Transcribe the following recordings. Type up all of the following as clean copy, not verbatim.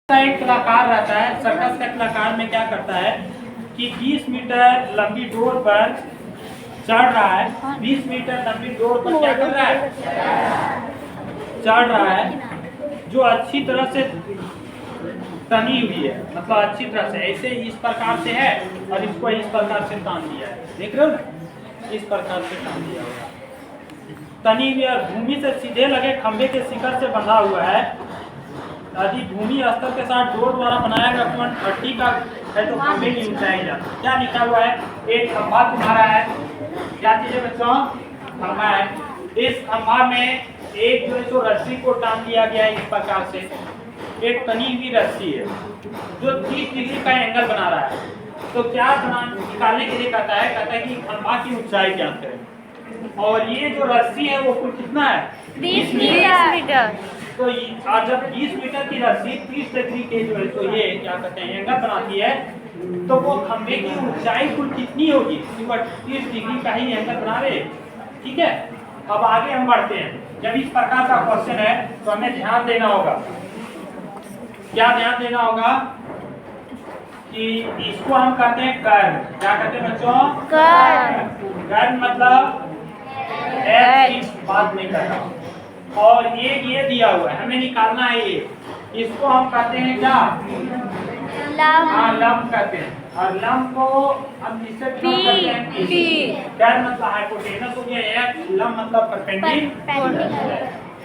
का एक कलाकार रहता है। सर्कस का कलाकार में क्या करता है कि 20 मीटर लंबी डोर पर चढ़ रहा है। 20 मीटर लंबी डोर पर क्या कर रहा है, चढ़ रहा है, जो अच्छी तरह से तनी हुई है, मतलब अच्छी तरह से ऐसे इस प्रकार से है और इसको इस प्रकार से तान दिया है। देख रहे हो ना, इस प्रकार से तान दिया हुआ, तनी हुई और भूमि से सीधे लगे खंभे के शिखर से बंधा हुआ है। यदि भूमि स्तर के साथ डोर द्वारा बनाया गया कोण 30 का है तो खंभे की ऊंचाई जाती है। क्या लिखा हुआ है, एक खंभा तुम्हारा है, क्या चीज है बच्चों, खंभा है। इस खंभा में एक जो रस्सी को टांग दिया गया है इस प्रकार से, एक तनी हुई रस्सी है जो 30 डिग्री का एंगल बना रहा है। तो क्या निकालने के लिए कहता है कि खंभा की ऊंचाई ज्ञात करें, और ये जो रस्सी है वो कुल कितना है, 30 मीटर। तो जब 20 मीटर की रस्सी 30 डिग्री के जो है तो ये क्या कहते हैं एंगल बनाती है, तो वो खंभे की ऊंचाई कुल कितनी होगी, 30 डिग्री का ही एंगल बना रहे। ठीक है, अब आगे हम बढ़ते हैं। जब इस प्रकार का क्वेश्चन है तो हमें ध्यान देना होगा, क्या ध्यान देना होगा कि इसको हम कहते हैं कर्व। क्या कहते हैं बच्चों, कर्व मतलब की बात नहीं कर रहा। और ये दिया हुआ है, हमें निकालना है ये, इसको हम कहते हैं क्या, लंब कहते हैं। और लंब को हम किससे कहते हैं, कर्व मतलब हाइपोटेनस हो गया, लंब मतलब परपेंडिकुलर।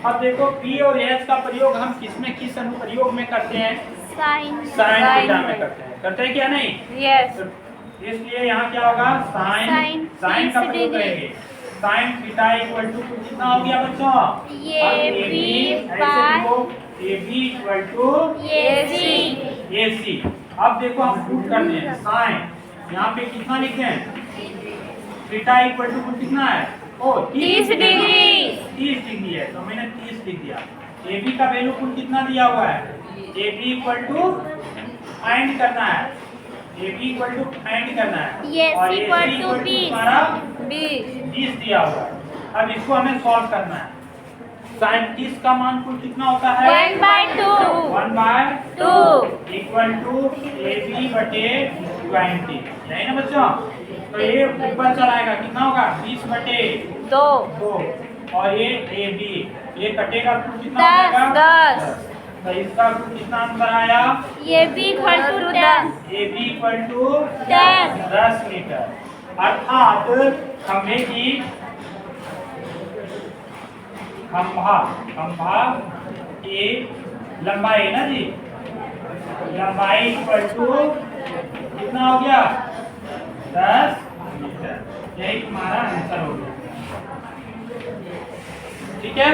अब देखो पी और एच का प्रयोग हम किस अनुप्रयोग में करते हैं, साइन थीटा में करते हैं क्या नहीं, यस। इसलिए यहाँ क्या होगा, साइन का प्रयोग करेंगे। साइन थीटा इक्वल टू कितना हो गया बच्चों, AB इक्वल टू AC। अब देखो हम प्रूव करते हैं, साइन यहाँ पे कितना लिखते हैं, थीटा इक्वल टू कितना है, 30 डिग्री है, तो मैंने 30 लिख दिया। AB का वैल्यू कुल कितना दिया हुआ है, AB इक्वल टू फाइंड करना है, AB इक्वल टू फाइंड करना है, और AC इक्वल टू हमारा 20 दिया हुआ है। अब इसको हमें सॉल्व करना है। साइन 30 का मान कुल कितना होता है, 1/2 इक्वल टू AB बटे 20, यही ना बच्चों। तो ये ऊपर चलाएगा, कितना होगा, 20 बटे 2, और ये AB ये कटेगा कुल कितना हो जाएगा, 10। तो इसका कुल कितना आंसर आया, AB इक्वल टू 10 मीटर। अर्थात खंभे की खंभा की लंबाई ना जी, लंबाई इक्वल टू कितना हो गया, 10 मीटर। यही तुम्हारा आंसर हो गया। ठीक है।